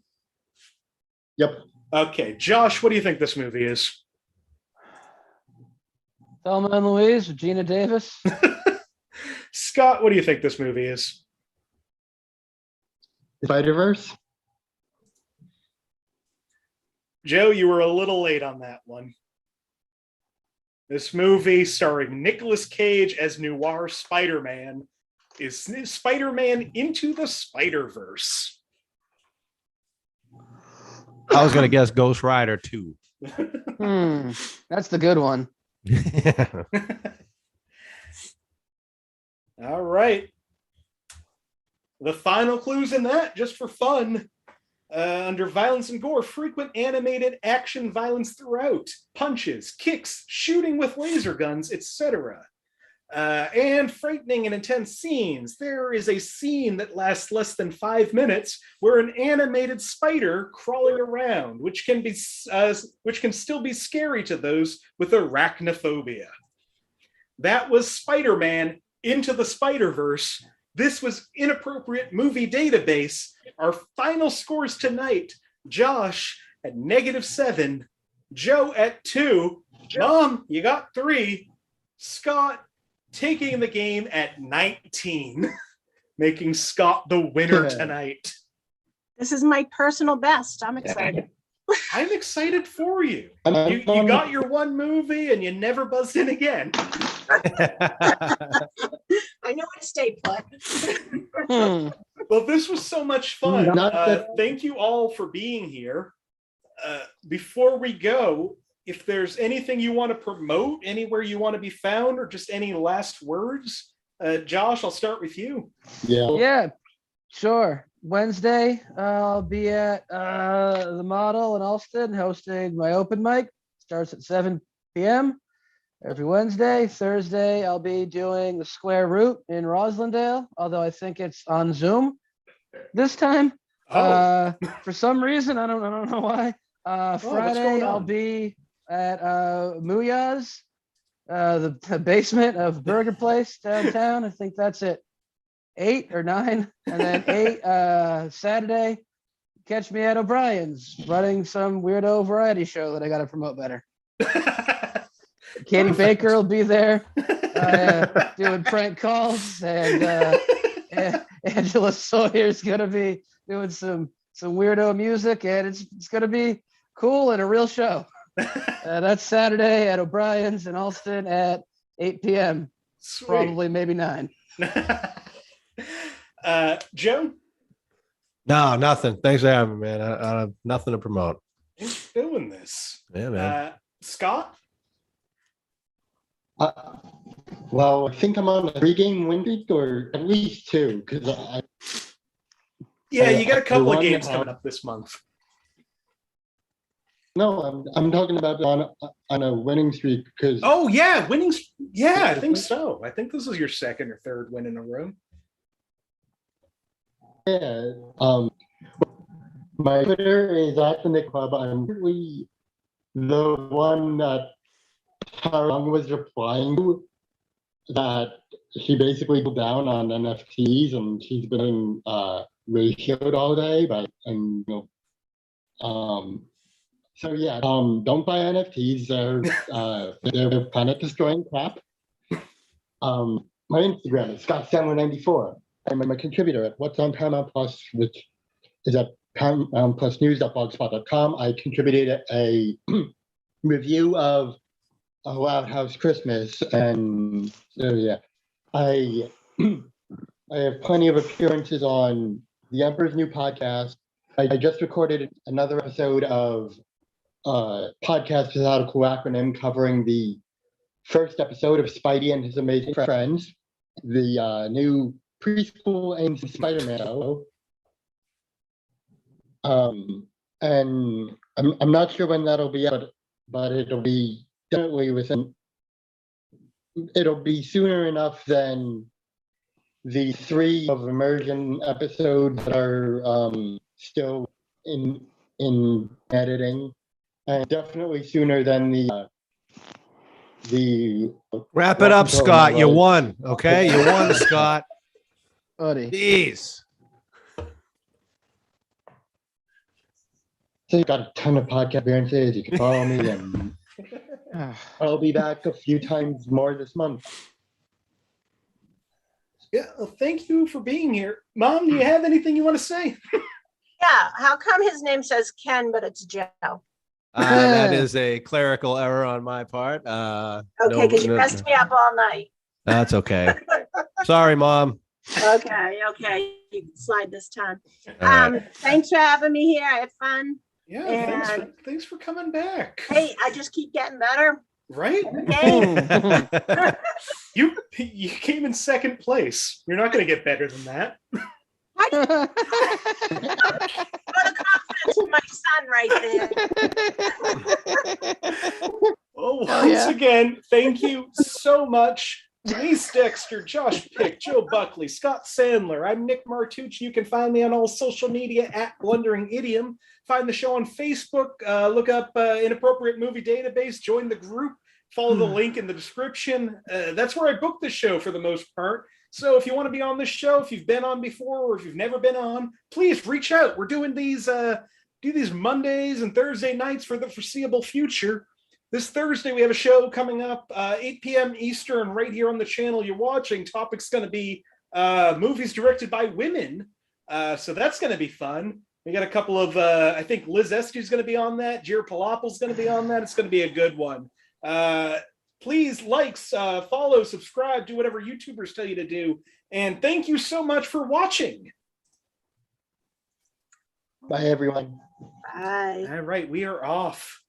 [SPEAKER 3] Yep.
[SPEAKER 1] Okay, Josh, what do you think this movie is?
[SPEAKER 2] Thelma and Louise with Geena Davis.
[SPEAKER 1] Scott, what do you think this movie is?
[SPEAKER 3] Spider-Verse?
[SPEAKER 1] Joe, you were a little late on that one. This movie, starring Nicolas Cage as noir Spider-Man, is Spider-Man Into the Spider-Verse.
[SPEAKER 4] I was going to guess Ghost Rider 2.
[SPEAKER 2] That's the good one.
[SPEAKER 1] All right. The final clues in that, just for fun, under violence and gore, frequent animated action violence throughout, punches, kicks, shooting with laser guns, etc. And frightening and intense scenes. There is a scene that lasts less than 5 minutes where an animated spider crawling around, which can still be scary to those with arachnophobia. That was Spider-Man Into the Spider-Verse. This was Inappropriate Movie Database. Our final scores tonight: Josh at -7. Joe at 2. Mom, you got 3. Scott taking the game at 19, making Scott the winner tonight.
[SPEAKER 5] This is my personal best. I'm excited.
[SPEAKER 1] I'm excited for you. You got your one movie and you never buzzed in again.
[SPEAKER 5] I know how to stay put.
[SPEAKER 1] Well, this was so much fun. Thank you all for being here. Before we go, if there's anything you want to promote, anywhere you want to be found, or just any last words, Josh, I'll start with you.
[SPEAKER 2] Yeah, sure. Wednesday, I'll be at the Model in Allston hosting my open mic. Starts at 7 p.m. every Wednesday. Thursday, I'll be doing the Square Root in Roslindale, although I think it's on Zoom this time. For some reason, I don't know why. Friday, I'll be at Muya's, the basement of Burger Place downtown. I think that's it. 8 or 9, and then 8 Saturday. Catch me at O'Brien's running some weirdo variety show that I got to promote better. Katie Baker will be there doing prank calls, and Angela Sawyer's gonna be doing some weirdo music, and it's gonna be cool and a real show. That's Saturday at O'Brien's in Allston at 8 p.m.
[SPEAKER 1] Sweet.
[SPEAKER 2] Probably maybe 9.
[SPEAKER 1] Joe?
[SPEAKER 4] No, nothing. Thanks for having me, man. I have nothing to promote.
[SPEAKER 1] Thanks for doing this.
[SPEAKER 4] Yeah, man.
[SPEAKER 1] Scott?
[SPEAKER 3] Well, I think I'm on a 3-game win streak, or at least 2, because
[SPEAKER 1] you got a couple of games coming up this month.
[SPEAKER 3] No, I'm talking about on a winning streak because.
[SPEAKER 1] Oh yeah, winning. Yeah, I think so. I think this is your second or third win in a row.
[SPEAKER 3] Yeah. My Twitter is at the Nick Club. I'm really the one that Tarang was replying to, that she basically pulled down on NFTs, and she's been ratioed all day, So yeah, don't buy NFTs. They're planet destroying crap. My Instagram is Scott Sandler 94. I'm a contributor at What's on Paramount Plus, which is at ParamountPlusNews.blogspot.com. I contributed a review of A Loud House Christmas, and I have plenty of appearances on The Emperor's New Podcast. I just recorded another episode of Podcast Without a Cool Acronym, covering the first episode of Spidey and His Amazing Friends, the new preschool and Spider-Man show. And I'm not sure when that'll be out, but it'll be definitely it'll be sooner enough than the 3 of Immersion episodes that are still in editing, and definitely sooner than the
[SPEAKER 4] Wrap it up, Scott. You won. Okay, you won, Scott.
[SPEAKER 2] Buddy.
[SPEAKER 4] Jeez.
[SPEAKER 3] So you got a ton of podcast appearances. You can follow me, and I'll be back a few times more this month.
[SPEAKER 1] Yeah, well, thank you for being here. Mom, do you have anything you want to say?
[SPEAKER 5] Yeah, how come his name says Ken, but it's Joe?
[SPEAKER 4] That is a clerical error on my part.
[SPEAKER 5] Okay, because you messed me up all night.
[SPEAKER 4] That's okay. Sorry, Mom.
[SPEAKER 5] Okay, you can slide this time.
[SPEAKER 4] Right.
[SPEAKER 5] Thanks for having me here. I had fun.
[SPEAKER 1] Yeah, thanks for coming back.
[SPEAKER 5] Hey, I just keep getting better.
[SPEAKER 1] Right?
[SPEAKER 5] Okay.
[SPEAKER 1] You came in second place. You're not going to get better than that.
[SPEAKER 5] What a confidence in my son right there.
[SPEAKER 1] Once again, thank you so much. Denise Dexter, Josh Pick, Joe Buckley, Scott Sandler. I'm Nick Martucci. You can find me on all social media at Blundering Idiom. Find the show on Facebook. Look up Inappropriate Movie Database. Join the group. Follow the link in the description. That's where I book the show for the most part. So if you want to be on this show, if you've been on before or if you've never been on, please reach out. We're doing these do these Mondays and Thursday nights for the foreseeable future. This Thursday, we have a show coming up, 8 p.m. Eastern, right here on the channel you're watching. Topic's going to be movies directed by women. So that's going to be fun. We got a couple of, I think Liz Eske's going to be on that. Jer Palopoulos going to be on that. It's going to be a good one. Please follow, subscribe, do whatever YouTubers tell you to do. And thank you so much for watching.
[SPEAKER 3] Bye, everyone.
[SPEAKER 5] Bye.
[SPEAKER 1] All right, we are off.